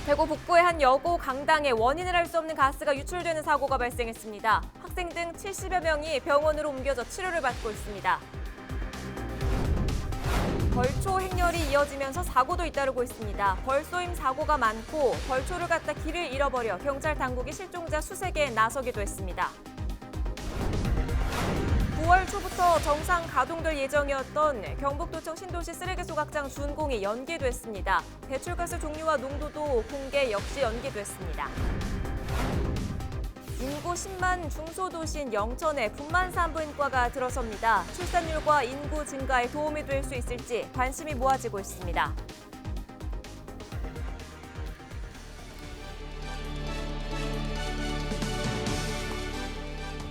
대구 북부의 한 여고 강당에 원인을 알 수 없는 가스가 유출되는 사고가 발생했습니다. 학생 등 70여 명이 병원으로 옮겨져 치료를 받고 있습니다. 벌초 행렬이 이어지면서 사고도 잇따르고 있습니다. 벌쏘임 사고가 많고 벌초를 갖다 길을 잃어버려 경찰 당국이 실종자 수색에 나서기도 했습니다. 9월 초부터 정상 가동될 예정이었던 경북도청 신도시 쓰레기 소각장 준공이 연기됐습니다. 배출가스 종류와 농도도 공개 역시 연기됐습니다. 인구 10만 중소도시인 영천에 분만 산부인과가 들어섭니다. 출산율과 인구 증가에 도움이 될 수 있을지 관심이 모아지고 있습니다.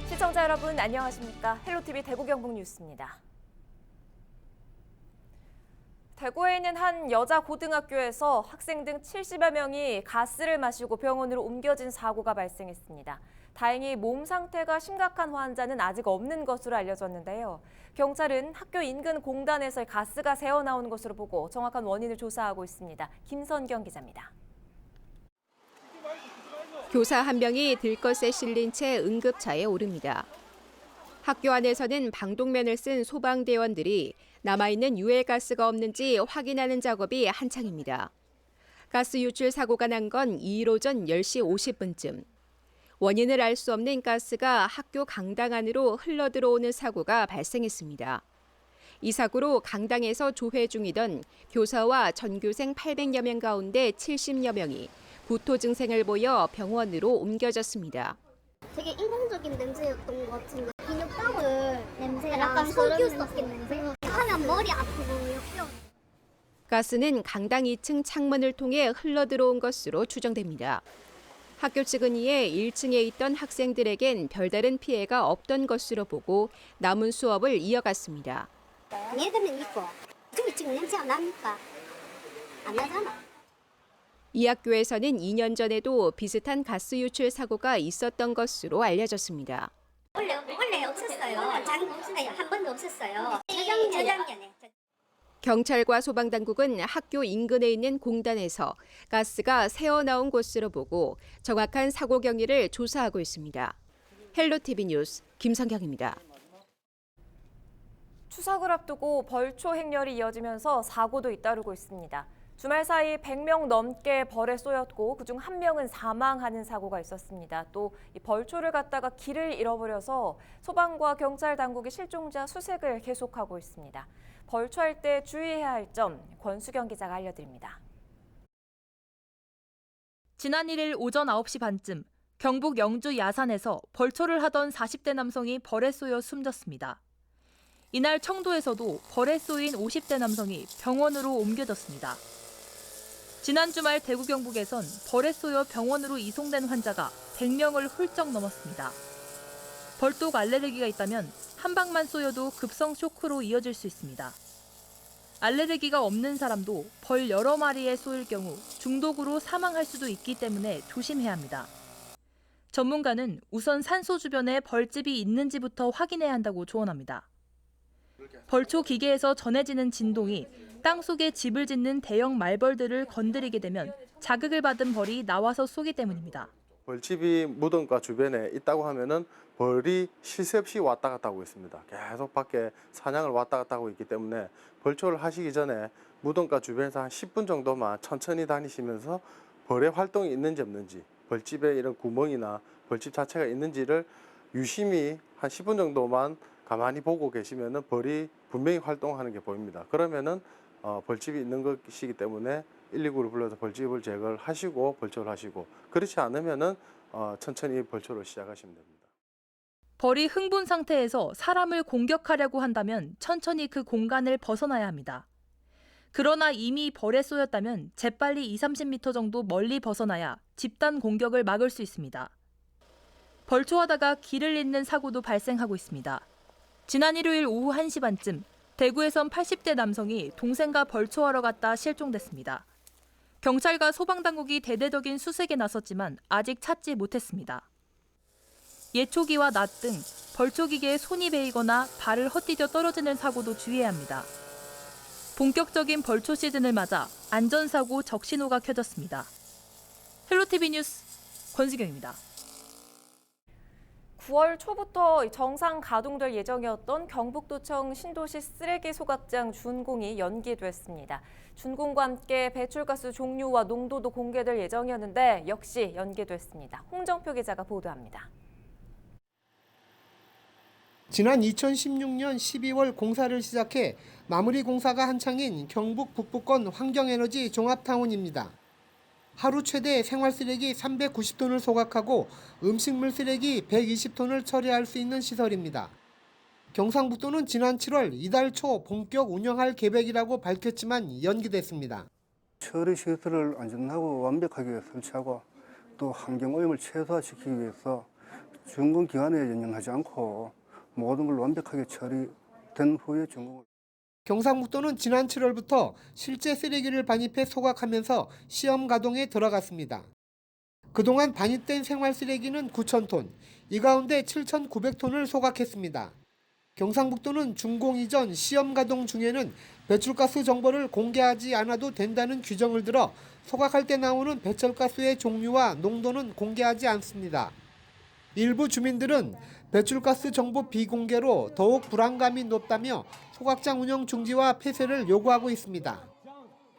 시청자 여러분 안녕하십니까? 헬로티비 대구 경북 뉴스입니다. 대구에 있는 한 여자 고등학교에서 학생 등 70여 명이 가스를 마시고 병원으로 옮겨진 사고가 발생했습니다. 다행히 몸 상태가 심각한 환자는 아직 없는 것으로 알려졌는데요. 경찰은 학교 인근 공단에서 가스가 새어나오는 것으로 보고 정확한 원인을 조사하고 있습니다. 김선경 기자입니다. 교사 한 명이 들것에 실린 채 응급차에 오릅니다. 학교 안에서는 방독면을 쓴 소방대원들이 남아있는 유해가스가 없는지 확인하는 작업이 한창입니다. 가스 유출 사고가 난 건 2일 오전 10시 50분쯤. 원인을 알 수 없는 가스가 학교 강당 안으로 흘러들어오는 사고가 발생했습니다. 이 사고로 강당에서 조회 중이던 교사와 전교생 800여 명 가운데 70여 명이 구토 증상을 보여 병원으로 옮겨졌습니다. 되게 인공적인 냄새였던 것 같은데 비눗방울 냄새가 약간 석유 섞인 냄새 하면 머리 아프고 역겨워. 가스는 강당 2층 창문을 통해 흘러들어온 것으로 추정됩니다. 학교 측은 이에 1층에 있던 학생들에겐 별다른 피해가 없던 것으로 보고 남은 수업을 이어갔습니다. 얘들은 있고 지금 냄새가 납니까? 안 나잖아. 이 학교에서는 2년 전에도 비슷한 가스 유출 사고가 있었던 것으로 알려졌습니다. 원래 없었어요. 한 번도 없었어요. 저작년에. 경찰과 소방당국은 학교 인근에 있는 공단에서 가스가 새어나온 것으로 보고 정확한 사고 경위를 조사하고 있습니다. 헬로티비 뉴스 김성경입니다. 추석을 앞두고 벌초 행렬이 이어지면서 사고도 잇따르고 있습니다. 주말 사이 100명 넘게 벌에 쏘였고 그중 1명은 사망하는 사고가 있었습니다. 또 이 벌초를 갖다가 길을 잃어버려서 소방과 경찰 당국이 실종자 수색을 계속하고 있습니다. 벌초할 때 주의해야 할 점 권수경 기자가 알려드립니다. 지난 1일 오전 9시 반쯤 경북 영주 야산에서 벌초를 하던 40대 남성이 벌에 쏘여 숨졌습니다. 이날 청도에서도 벌에 쏘인 50대 남성이 병원으로 옮겨졌습니다. 지난 주말 대구 경북에선 벌에 쏘여 병원으로 이송된 환자가 100명을 훌쩍 넘었습니다. 벌독 알레르기가 있다면 한 방만 쏘여도 급성 쇼크로 이어질 수 있습니다. 알레르기가 없는 사람도 벌 여러 마리에 쏘일 경우 중독으로 사망할 수도 있기 때문에 조심해야 합니다. 전문가는 우선 산소 주변에 벌집이 있는지부터 확인해야 한다고 조언합니다. 벌초 기계에서 전해지는 진동이 땅속에 집을 짓는 대형 말벌들을 건드리게 되면 자극을 받은 벌이 나와서 쏘기 때문입니다. 벌집이 무덤가 주변에 있다고 하면은 벌이 쉴 새 없이 왔다 갔다 하고 있습니다. 계속 밖에 사냥을 왔다 갔다 하고 있기 때문에 벌초를 하시기 전에 무덤가 주변에서 한 10분 정도만 천천히 다니시면서 벌의 활동이 있는지 없는지, 벌집에 이런 구멍이나 벌집 자체가 있는지를 유심히 한 10분 정도만 가만히 보고 계시면은 벌이 분명히 활동하는 게 보입니다. 그러면은 벌집이 있는 것이기 때문에 119를 불러서 벌집을 제거를 하시고 벌초를 하시고, 그렇지 않으면은 천천히 벌초를 시작하시면 됩니다. 벌이 흥분 상태에서 사람을 공격하려고 한다면 천천히 그 공간을 벗어나야 합니다. 그러나 이미 벌에 쏘였다면 재빨리 20-30m 정도 멀리 벗어나야 집단 공격을 막을 수 있습니다. 벌초하다가 길을 잃는 사고도 발생하고 있습니다. 지난 일요일 오후 1시 반쯤 대구에선 80대 남성이 동생과 벌초하러 갔다 실종됐습니다. 경찰과 소방당국이 대대적인 수색에 나섰지만 아직 찾지 못했습니다. 예초기와 낫 등 벌초기계에 손이 베이거나 발을 헛디뎌 떨어지는 사고도 주의해야 합니다. 본격적인 벌초 시즌을 맞아 안전사고 적신호가 켜졌습니다. 헬로티비 뉴스 권수경입니다. 9월 초부터 정상 가동될 예정이었던 경북도청 신도시 쓰레기 소각장 준공이 연기됐습니다. 준공과 함께 배출가스 종류와 농도도 공개될 예정이었는데 역시 연기됐습니다. 홍정표 기자가 보도합니다. 지난 2016년 12월 공사를 시작해 마무리 공사가 한창인 경북 북부권 환경에너지 종합타운입니다. 하루 최대 생활쓰레기 390톤을 소각하고 음식물 쓰레기 120톤을 처리할 수 있는 시설입니다. 경상북도는 지난 7월 이달 초 본격 운영할 계획이라고 밝혔지만 연기됐습니다. 처리 시설을 안전하고 완벽하게 설치하고 또 환경오염을 최소화시키기 위해서 준공 기간에 연연하지 않고 모든 걸 완벽하게 처리된 후에 준공을. 경상북도는 지난 7월부터 실제 쓰레기를 반입해 소각하면서 시험 가동에 들어갔습니다. 그동안 반입된 생활 쓰레기는 9,000톤, 이 가운데 7,900톤을 소각했습니다. 경상북도는 준공 이전 시험 가동 중에는 배출가스 정보를 공개하지 않아도 된다는 규정을 들어 소각할 때 나오는 배출가스의 종류와 농도는 공개하지 않습니다. 일부 주민들은 배출가스 정보 비공개로 더욱 불안감이 높다며 소각장 운영 중지와 폐쇄를 요구하고 있습니다.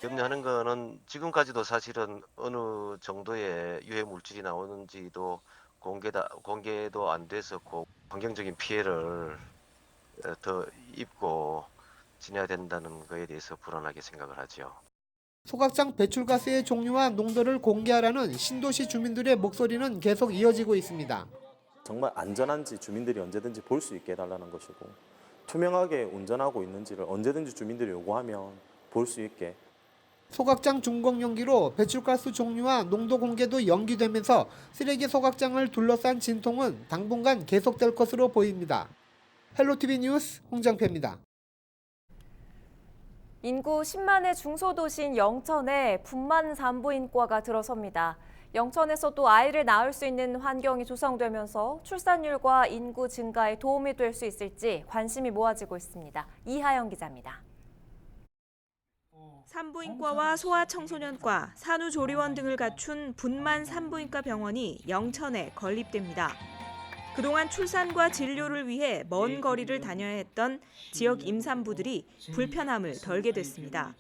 염려하는 거는 지금까지도 사실은 어느 정도의 유해 물질이 나오는지도 공개도 안 됐었고 환경적인 피해를 더 입고 지내야 된다는 거에 대해서 불안하게 생각을 하죠. 소각장 배출가스의 종류와 농도를 공개하라는 신도시 주민들의 목소리는 계속 이어지고 있습니다. 정말 안전한지 주민들이 언제든지 볼 수 있게 해달라는 것이고 투명하게 운전하고 있는지를 언제든지 주민들이 요구하면 볼 수 있게. 소각장 준공 연기로 배출가스 종류와 농도 공개도 연기되면서 쓰레기 소각장을 둘러싼 진통은 당분간 계속될 것으로 보입니다. 헬로티비 뉴스 홍정표입니다. 인구 10만의 중소도시인 영천에 분만 산부인과가 들어섭니다. 영천에서도 아이를 낳을 수 있는 환경이 조성되면서 출산율과 인구 증가에 도움이 될 수 있을지 관심이 모아지고 있습니다. 이하영 기자입니다. 산부인과와 소아청소년과, 산후조리원 등을 갖춘 분만 산부인과 병원이 영천에 건립됩니다. 그동안 출산과 진료를 위해 먼 거리를 다녀야 했던 지역 임산부들이 불편함을 덜게 됐습니다.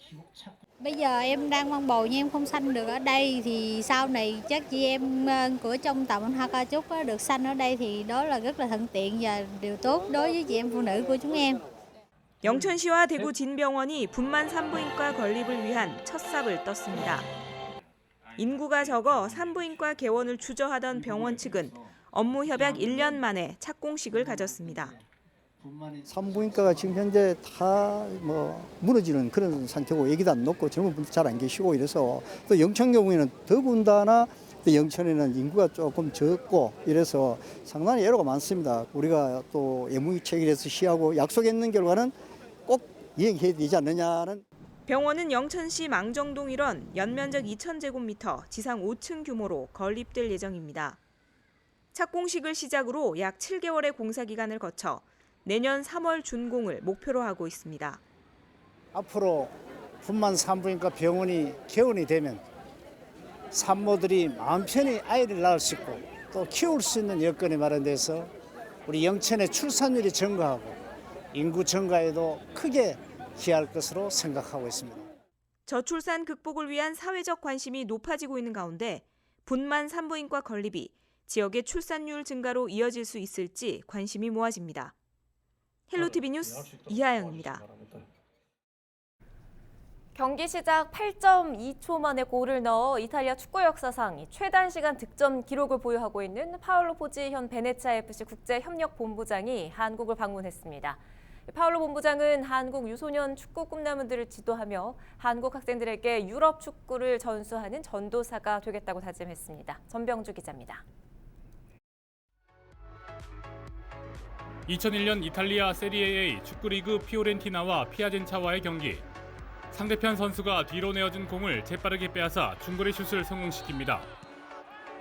Bây giờ em đang mang bầu nhưng em không sanh được ở đây thì sau này chắc chị em của trong tầm Hoa Ca Chúc được sanh ở đây thì đó là rất là thuận tiện và điều tốt đối với chị em phụ nữ của chúng em. 영천시와 대구 진병원이 분만 산부인과 건립을 위한 첫 삽을 떴습니다. 인구가 적어 산부인과 개원을 주저하던 병원 측은 업무 협약 1년 만에 착공식을 가졌습니다. 산부인과가 지금 현재 다 무너지는 그런 상태고 얘기도 안 높고 젊은 분들 잘 안 계시고 이래서 또 영천 경우에는 더군다나 또 영천에는 인구가 조금 적고 이래서 상당히 애로가 많습니다. 우리가 또 예무위 체결해서 시하고 약속했는 결과는 꼭 이행해야 되지 않느냐는. 병원은 영천시 망정동 일원 연면적 2,000제곱미터, 지상 5층 규모로 건립될 예정입니다. 착공식을 시작으로 약 7개월의 공사 기간을 거쳐 내년 3월 준공을 목표로 하고 있습니다. 앞으로 분만 산부인과 병원이 개원이 되면 산모들이 마음 편히 아이를 낳을 수 있고 또 키울 수 있는 여건이 마련돼서 우리 영천의 출산율이 증가하고 인구 증가에도 크게 기여할 것으로 생각하고 있습니다. 저출산 극복을 위한 사회적 관심이 높아지고 있는 가운데 분만 산부인과 건립이 지역의 출산율 증가로 이어질 수 있을지 관심이 모아집니다. 헬로티비 뉴스 이하영입니다. 경기 시작 8.2초 만에 골을 넣어 이탈리아 축구 역사상 최단시간 득점 기록을 보유하고 있는 파올로 포지 현 베네치아 FC 국제협력본부장이 한국을 방문했습니다. 파올로 본부장은 한국 유소년 축구 꿈나무들을 지도하며 한국 학생들에게 유럽 축구를 전수하는 전도사가 되겠다고 다짐했습니다. 전병주 기자입니다. 2001년 이탈리아 세리에 A 축구리그 피오렌티나와 피아젠차와의 경기. 상대편 선수가 뒤로 내어준 공을 재빠르게 빼앗아 중거리 슛을 성공시킵니다.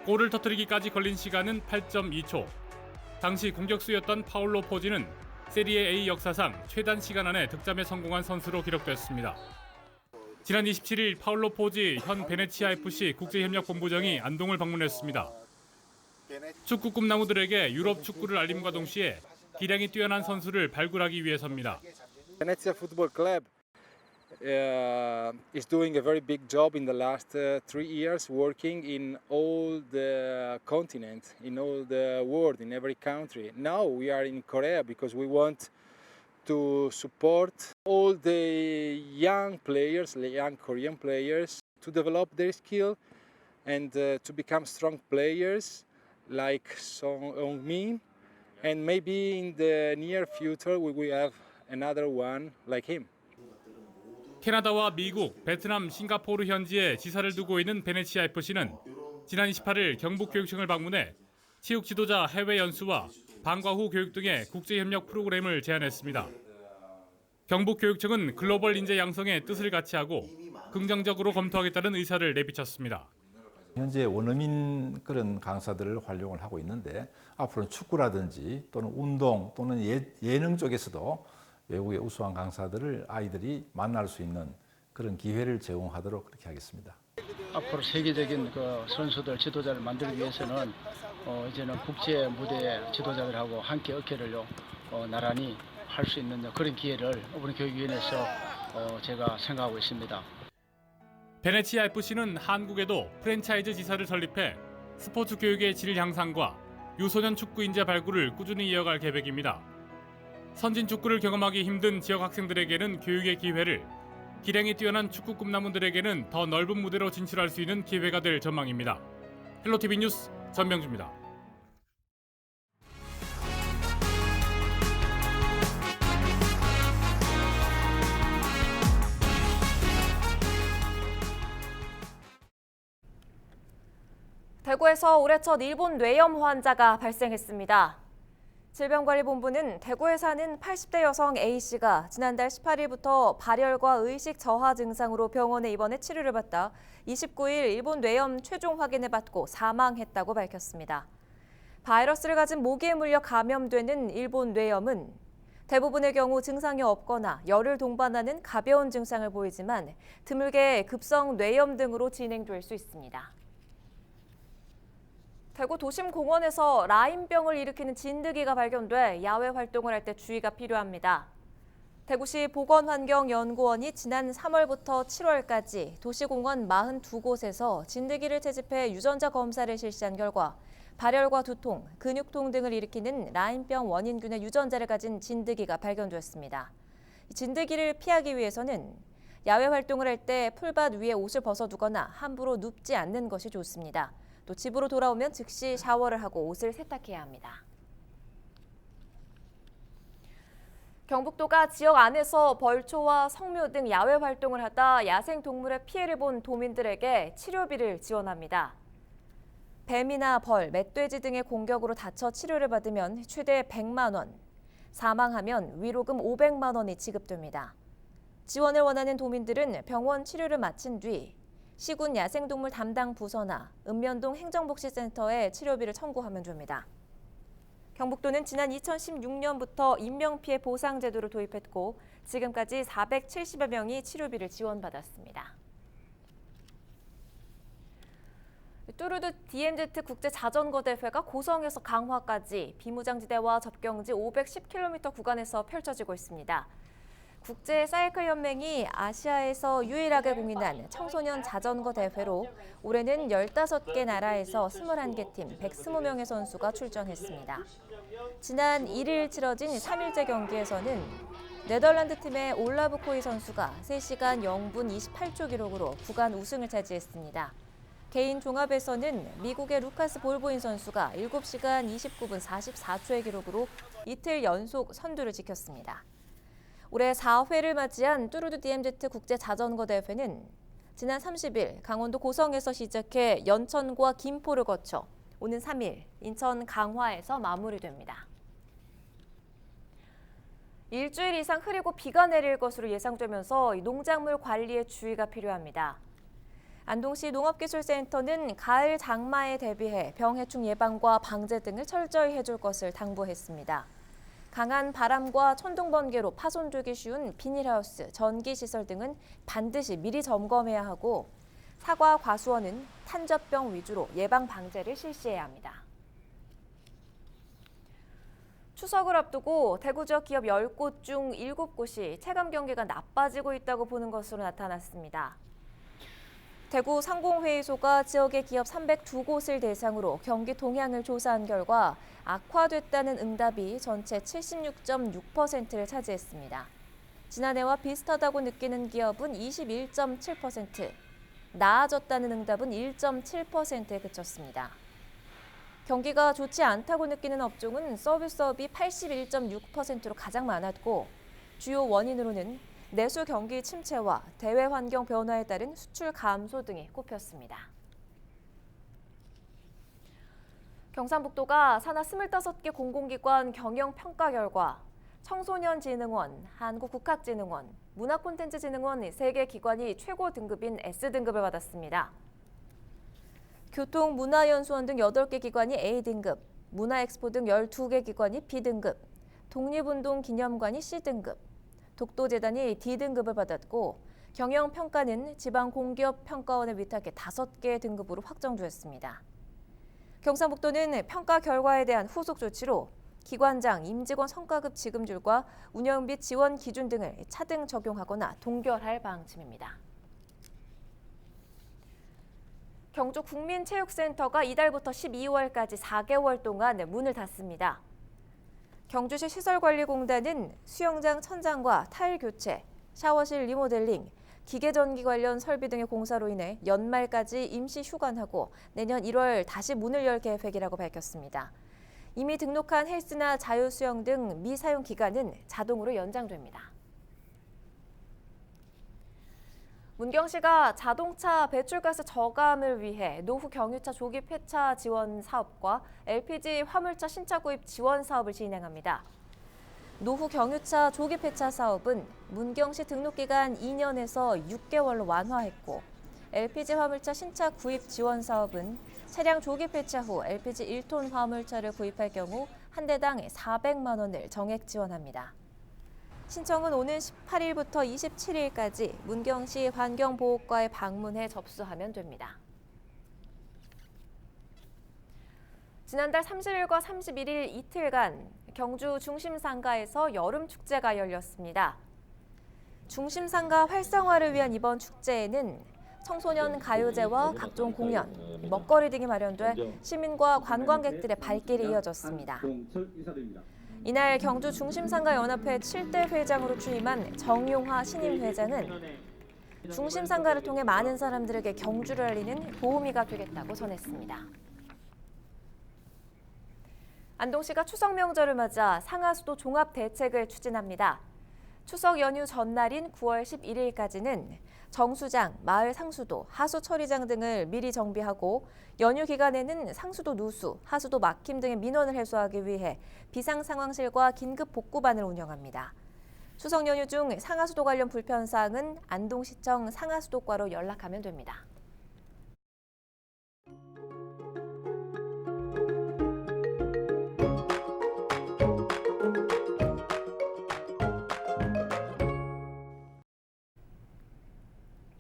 골을 터뜨리기까지 걸린 시간은 8.2초. 당시 공격수였던 파올로 포지는 세리에 A 역사상 최단 시간 안에 득점에 성공한 선수로 기록됐습니다. 지난 27일 파울로 포지 현 베네치아 FC 국제협력본부장이 안동을 방문했습니다. 축구 꿈나무들에게 유럽 축구를 알림과 동시에 기량이 뛰어난 선수를 발굴하기 위해서입니다. Venezia Football Club is doing a very big job in the last 3 years, working in all the continent, in all the world, in every country. Now we are in Korea because we want to support all the young players, the young Korean players, to develop their skill and to become strong players like Song Heung-min. And maybe in the near future we will have another one like him. 캐나다와 미국, 베트남, 싱가포르 현지에 지사를 두고 있는 베네치아 FC는 지난 28일 경북교육청을 방문해 체육 지도자 해외 연수와 방과 후 교육 등의 국제협력 프로그램을 제안했습니다. 경북교육청은 글로벌 인재 양성에 뜻을 같이 하고 긍정적으로 검토하겠다는 의사를 내비쳤습니다. 현재 원어민 그런 강사들을 활용을 하고 있는데 앞으로는 축구라든지 또는 운동 또는 예능 쪽에서도 외국의 우수한 강사들을 아이들이 만날 수 있는 그런 기회를 제공하도록 그렇게 하겠습니다. 앞으로 세계적인 그 선수들, 지도자를 만들기 위해서는 이제는 국제 무대 지도자들하고 함께 어깨를 나란히 할 수 있는 그런 기회를 이번 교육위원회에서 제가 생각하고 있습니다. 베네치아 FC는 한국에도 프랜차이즈 지사를 설립해 스포츠 교육의 질 향상과 유소년 축구 인재 발굴을 꾸준히 이어갈 계획입니다. 선진 축구를 경험하기 힘든 지역 학생들에게는 교육의 기회를, 기량이 뛰어난 축구 꿈나무들에게는 더 넓은 무대로 진출할 수 있는 기회가 될 전망입니다. 헬로티비 뉴스 전명주입니다. 대구에서 올해 첫 일본 뇌염 환자가 발생했습니다. 질병관리본부는 대구에 사는 80대 여성 A씨가 지난달 18일부터 발열과 의식 저하 증상으로 병원에 입원해 치료를 받다 29일 일본 뇌염 최종 확인을 받고 사망했다고 밝혔습니다. 바이러스를 가진 모기에 물려 감염되는 일본 뇌염은 대부분의 경우 증상이 없거나 열을 동반하는 가벼운 증상을 보이지만 드물게 급성 뇌염 등으로 진행될 수 있습니다. 대구 도심공원에서 라임병을 일으키는 진드기가 발견돼 야외 활동을 할 때 주의가 필요합니다. 대구시 보건환경연구원이 지난 3월부터 7월까지 도시공원 42곳에서 진드기를 채집해 유전자 검사를 실시한 결과 발열과 두통, 근육통 등을 일으키는 라임병 원인균의 유전자를 가진 진드기가 발견되었습니다. 진드기를 피하기 위해서는 야외 활동을 할 때 풀밭 위에 옷을 벗어두거나 함부로 눕지 않는 것이 좋습니다. 또 집으로 돌아오면 즉시 샤워를 하고 옷을 세탁해야 합니다. 경북도가 지역 안에서 벌초와 성묘 등 야외 활동을 하다 야생동물의 피해를 본 도민들에게 치료비를 지원합니다. 뱀이나 벌, 멧돼지 등의 공격으로 다쳐 치료를 받으면 최대 100만 원, 사망하면 위로금 500만 원이 지급됩니다. 지원을 원하는 도민들은 병원 치료를 마친 뒤 시군 야생동물 담당 부서나 읍면동 행정복지센터에 치료비를 청구하면 됩니다. 경북도는 지난 2016년부터 인명피해 보상제도를 도입했고 지금까지 470여 명이 치료비를 지원받았습니다. 뚜르드 DMZ 국제자전거대회가 고성에서 강화까지 비무장지대와 접경지 510km 구간에서 펼쳐지고 있습니다. 국제사이클연맹이 아시아에서 유일하게 공인한 청소년 자전거 대회로 올해는 15개 나라에서 21개 팀 120명의 선수가 출전했습니다. 지난 1일 치러진 3일째 경기에서는 네덜란드 팀의 올라브 코이 선수가 3시간 0분 28초 기록으로 구간 우승을 차지했습니다. 개인 종합에서는 미국의 루카스 볼보인 선수가 7시간 29분 44초의 기록으로 이틀 연속 선두를 지켰습니다. 올해 4회를 맞이한 뚜르드 DMZ 국제자전거대회는 지난 30일 강원도 고성에서 시작해 연천과 김포를 거쳐 오는 3일 인천 강화에서 마무리됩니다. 일주일 이상 흐리고 비가 내릴 것으로 예상되면서 농작물 관리에 주의가 필요합니다. 안동시 농업기술센터는 가을 장마에 대비해 병해충 예방과 방제 등을 철저히 해줄 것을 당부했습니다. 강한 바람과 천둥 번개로 파손되기 쉬운 비닐하우스, 전기시설 등은 반드시 미리 점검해야 하고 사과 과수원은 탄저병 위주로 예방 방제를 실시해야 합니다. 추석을 앞두고 대구 지역 기업 10곳 중 7곳이 체감 경기가 나빠지고 있다고 보는 것으로 나타났습니다. 대구 상공회의소가 지역의 기업 302곳을 대상으로 경기 동향을 조사한 결과 악화됐다는 응답이 전체 76.6%를 차지했습니다. 지난해와 비슷하다고 느끼는 기업은 21.7%, 나아졌다는 응답은 1.7%에 그쳤습니다. 경기가 좋지 않다고 느끼는 업종은 서비스업이 81.6%로 가장 많았고 주요 원인으로는 내수 경기 침체와 대외 환경 변화에 따른 수출 감소 등이 꼽혔습니다. 경상북도가 산하 25개 공공기관 경영평가 결과 청소년진흥원, 한국국학진흥원, 문화콘텐츠진흥원 3개 기관이 최고 등급인 S등급을 받았습니다. 교통문화연수원 등 8개 기관이 A등급, 문화엑스포 등 12개 기관이 B등급, 독립운동기념관이 C등급, 독도재단이 D등급을 받았고 경영평가는 지방공기업평가원에 위탁해 5개 등급으로 확정되었습니다. 경상북도는 평가 결과에 대한 후속 조치로 기관장, 임직원 성과급 지급률과 운영비 지원 기준 등을 차등 적용하거나 동결할 방침입니다. 경주 국민체육센터가 이달부터 12월까지 4개월 동안 문을 닫습니다. 경주시 시설관리공단은 수영장 천장과 타일 교체, 샤워실 리모델링, 기계전기 관련 설비 등의 공사로 인해 연말까지 임시 휴관하고 내년 1월 다시 문을 열 계획이라고 밝혔습니다. 이미 등록한 헬스나 자유수영 등 미사용 기간은 자동으로 연장됩니다. 문경시가 자동차 배출가스 저감을 위해 노후 경유차 조기 폐차 지원 사업과 LPG 화물차 신차 구입 지원 사업을 진행합니다. 노후 경유차 조기 폐차 사업은 문경시 등록기간 2년에서 6개월로 완화했고 LPG 화물차 신차 구입 지원 사업은 차량 조기 폐차 후 LPG 1톤 화물차를 구입할 경우 한 대당 400만 원을 정액 지원합니다. 신청은 오는 18일부터 27일까지 문경시 환경보호과에 방문해 접수하면 됩니다. 지난달 30일과 31일 이틀간 경주 중심상가에서 여름축제가 열렸습니다. 중심상가 활성화를 위한 이번 축제에는 청소년 가요제와 각종 공연, 먹거리 등이 마련돼 시민과 관광객들의 발길이 이어졌습니다. 이날 경주 중심상가연합회 7대 회장으로 취임한 정용화 신임 회장은 중심상가를 통해 많은 사람들에게 경주를 알리는 보호미가 되겠다고 전했습니다. 안동시가 추석 명절을 맞아 상하수도 종합 대책을 추진합니다. 추석 연휴 전날인 9월 11일까지는 정수장, 마을 상수도, 하수 처리장 등을 미리 정비하고 연휴 기간에는 상수도 누수, 하수도 막힘 등의 민원을 해소하기 위해 비상상황실과 긴급 복구반을 운영합니다. 추석 연휴 중 상하수도 관련 불편사항은 안동시청 상하수도과로 연락하면 됩니다.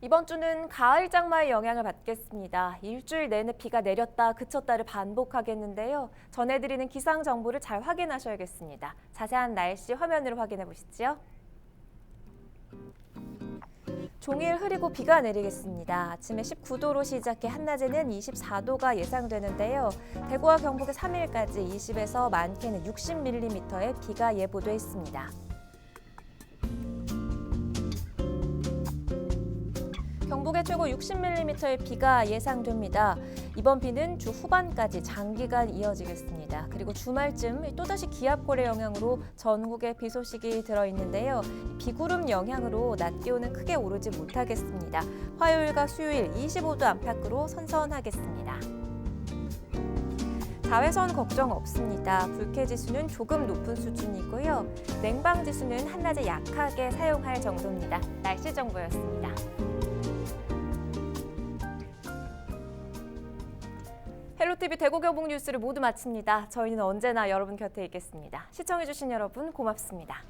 이번 주는 가을 장마의 영향을 받겠습니다. 일주일 내내 비가 내렸다 그쳤다를 반복하겠는데요. 전해드리는 기상 정보를 잘 확인하셔야겠습니다. 자세한 날씨 화면으로 확인해 보시죠. 종일 흐리고 비가 내리겠습니다. 아침에 19도로 시작해 한낮에는 24도가 예상되는데요. 대구와 경북의 3일까지 20에서 많게는 60mm의 비가 예보돼 있습니다. 경북의 최고 60mm의 비가 예상됩니다. 이번 비는 주 후반까지 장기간 이어지겠습니다. 그리고 주말쯤 또다시 기압골의 영향으로 전국에 비 소식이 들어있는데요. 비구름 영향으로 낮 기온은 크게 오르지 못하겠습니다. 화요일과 수요일 25도 안팎으로 선선하겠습니다. 자외선 걱정 없습니다. 불쾌지수는 조금 높은 수준이고요. 냉방지수는 한낮에 약하게 사용할 정도입니다. 날씨 정보였습니다. 헬로티비 대구 경북 뉴스를 모두 마칩니다. 저희는 언제나 여러분 곁에 있겠습니다. 시청해주신 여러분 고맙습니다.